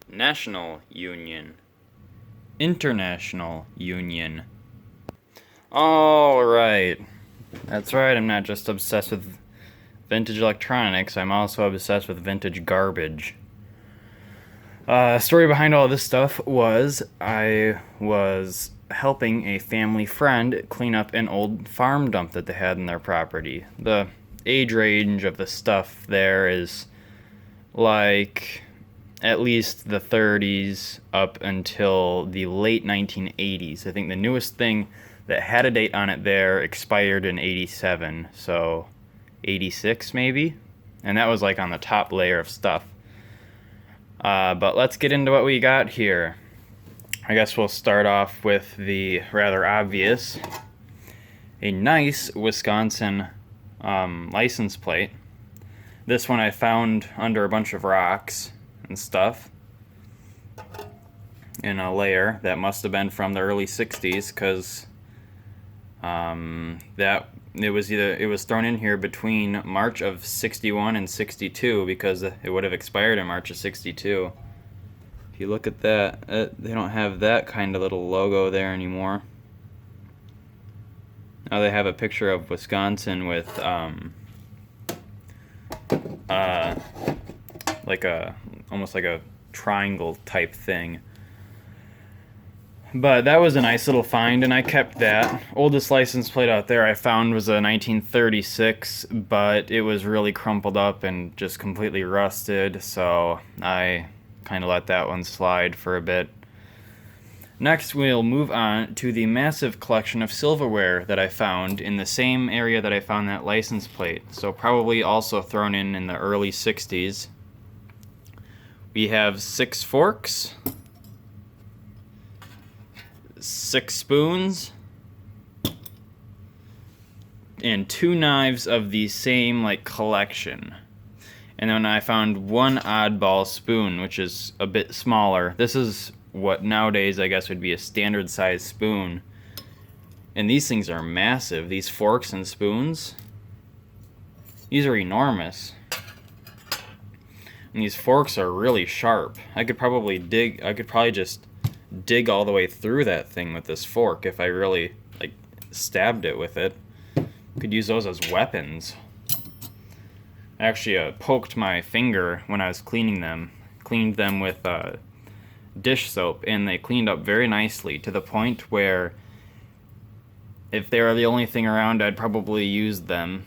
National Union. International Union. Alright. That's right, I'm not just obsessed with vintage electronics, I'm also obsessed with vintage garbage. Story behind all this stuff was I was helping a family friend clean up an old farm dump that they had in their property. The age range of the stuff there is like at least the 30s up until the late 1980s. I think the newest thing that had a date on it there expired in 87, so 86 maybe? And that was like on the top layer of stuff. But let's get into what we got here. I guess we'll start off with the rather obvious. A nice Wisconsin license plate. This one I found under a bunch of rocks and stuff in a layer that must have been from the early 60s, because it was thrown in here between March of 61 and 62, because it would have expired in March of 62. If you look at that, they don't have that kind of little logo there anymore. Now they have a picture of Wisconsin with almost like a triangle type thing. But that was a nice little find, and I kept that. Oldest license plate out there I found was a 1936, but it was really crumpled up and just completely rusted, so I kind of let that one slide for a bit. Next, we'll move on to the massive collection of silverware that I found in the same area that I found that license plate, so probably also thrown in the early 60s. We have 6 forks, 6 spoons, and 2 knives of the same collection. And then I found 1 oddball spoon, which is a bit smaller. This is what nowadays I guess would be a standard size spoon. And these things are massive. These forks and spoons, these are enormous. And these forks are really sharp. I could probably just dig all the way through that thing with this fork if I really stabbed it with it. Could use those as weapons. I actually poked my finger when I was cleaning them. Cleaned them with dish soap, and they cleaned up very nicely, to the point where if they were the only thing around, I'd probably use them.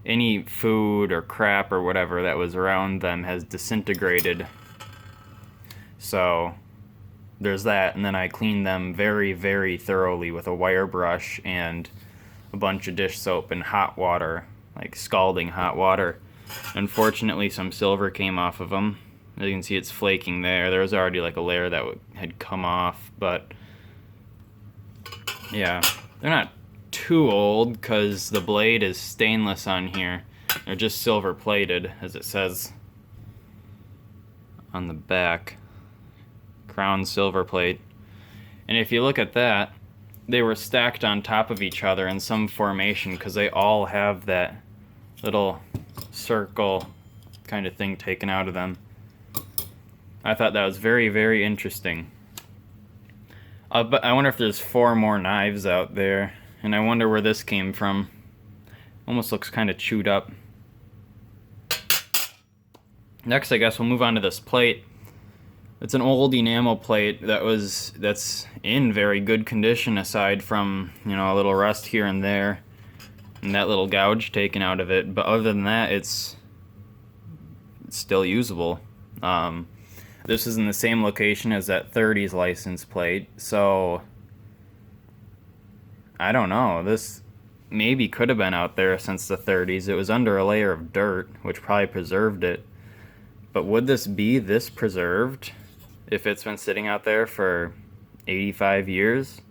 Any food or crap or whatever that was around them has disintegrated. So there's that, and then I cleaned them very, very thoroughly with a wire brush and a bunch of dish soap and hot water, like scalding hot water. Unfortunately, some silver came off of them. As you can see, it's flaking there. There was already a layer that had come off, but yeah, they're not too old because the blade is stainless on here. They're just silver plated, as it says on the back. Crown silver plate. And if you look at that, they were stacked on top of each other in some formation, because they all have that little circle kind of thing taken out of them. I thought that was very, very interesting. But I wonder if there's 4 more knives out there, and I wonder where this came from. Almost looks kind of chewed up. Next, I guess we'll move on to this plate. It's an old enamel plate that's in very good condition, aside from, a little rust here and there, and that little gouge taken out of it. But other than that, it's still usable. This is in the same location as that 30s license plate, so I don't know. This maybe could have been out there since the 30s. It was under a layer of dirt, which probably preserved it. But would this be this preserved if it's been sitting out there for 85 years?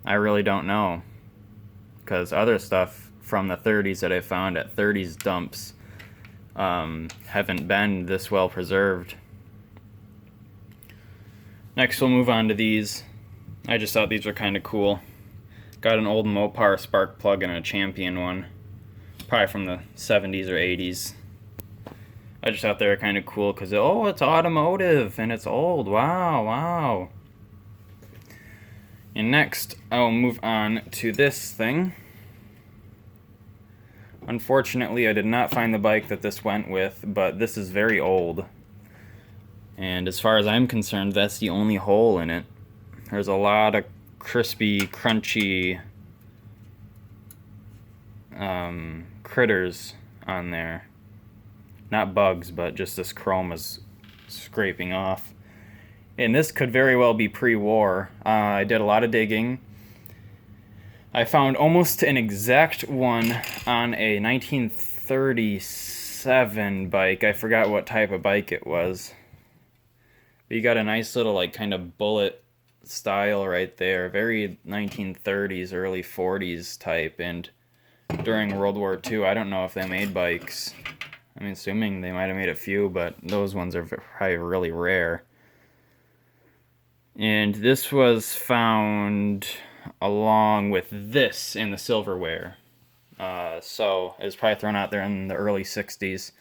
I really don't know, because other stuff from the 30s that I found at 30s dumps haven't been this well preserved. Next, we'll move on to these. I just thought these were kind of cool. Got an old Mopar spark plug and a Champion one, probably from the 70s or 80s. I just thought they were kind of cool because, oh, it's automotive and it's old. Wow, wow. And next, I will move on to this thing. Unfortunately, I did not find the bike that this went with, but this is very old. And as far as I'm concerned, that's the only hole in it. There's a lot of crispy, crunchy critters on there. Not bugs, but just this chrome is scraping off. And this could very well be pre-war. I did a lot of digging. I found almost an exact one on a 1937 bike. I forgot what type of bike it was. But you got a nice little, like, kind of bullet style right there. Very 1930s, early 40s type. And during World War II, I don't know if they made bikes. I'm assuming they might have made a few, but those ones are probably really rare. And this was found along with this in the silverware. So it was probably thrown out there in the early 60s.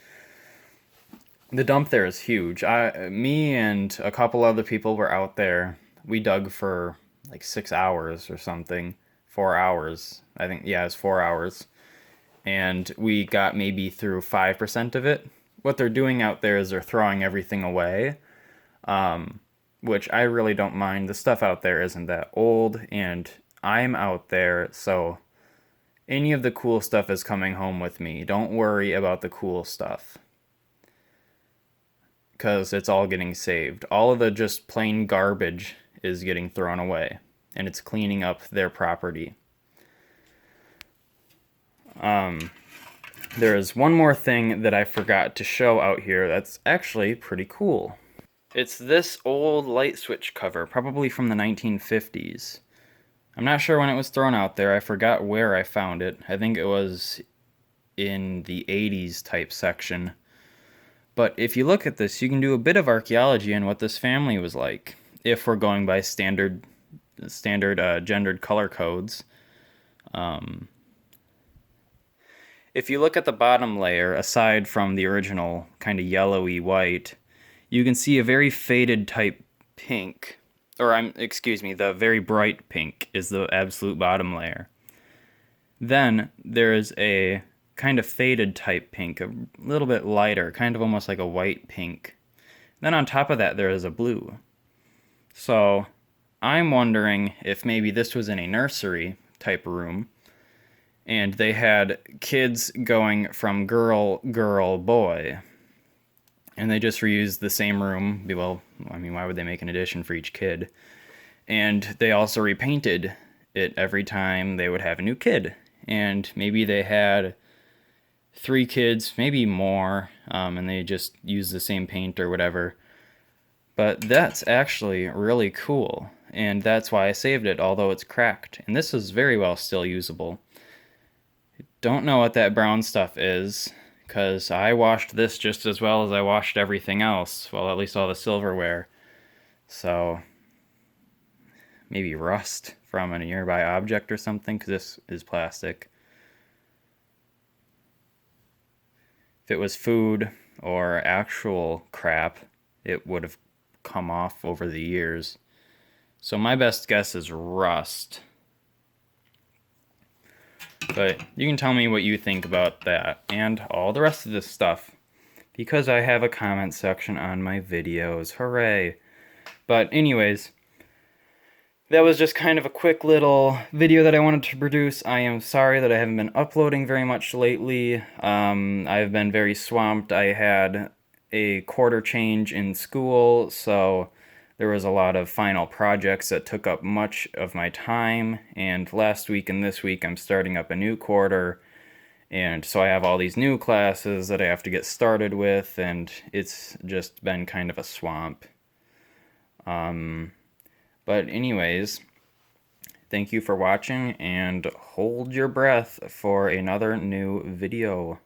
The dump there is huge. Me and a couple other people were out there. We dug for like 6 hours or something. 4 hours. I think, yeah, it was 4 hours. And we got maybe through 5% of it. What they're doing out there is they're throwing everything away, which I really don't mind. The stuff out there isn't that old, and I'm out there, so any of the cool stuff is coming home with me. Don't worry about the cool stuff, because it's all getting saved. All of the just plain garbage is getting thrown away, and it's cleaning up their property. There is one more thing that I forgot to show out here that's actually pretty cool. It's this old light switch cover, probably from the 1950s. I'm not sure when it was thrown out there. I forgot where I found it. I think it was in the 80s type section. But if you look at this, you can do a bit of archaeology on what this family was like, if we're going by standard gendered color codes. If you look at the bottom layer, aside from the original kind of yellowy white, you can see a very faded type pink. The very bright pink is the absolute bottom layer. Then there's a kind of faded type pink, a little bit lighter, kind of almost like a white pink. Then on top of that, there is a blue. So I'm wondering if maybe this was in a nursery type room, and they had kids going from girl, girl, boy. And they just reused the same room. Well, I mean, why would they make an addition for each kid? And they also repainted it every time they would have a new kid. And maybe they had 3 kids, maybe more, and they just used the same paint or whatever. But that's actually really cool. And that's why I saved it, although it's cracked. And this is very well still usable. Don't know what that brown stuff is, because I washed this just as well as I washed everything else. Well, at least all the silverware. So, maybe rust from a nearby object or something, because this is plastic. If it was food or actual crap, it would have come off over the years. So my best guess is rust. But you can tell me what you think about that and all the rest of this stuff, because I have a comment section on my videos. Hooray! But anyways, that was just kind of a quick little video that I wanted to produce. I am sorry that I haven't been uploading very much lately. I've been very swamped. I had a quarter change in school, so there was a lot of final projects that took up much of my time, and last week and this week I'm starting up a new quarter, and so I have all these new classes that I have to get started with, and it's just been kind of a swamp. But anyways, thank you for watching, and hold your breath for another new video.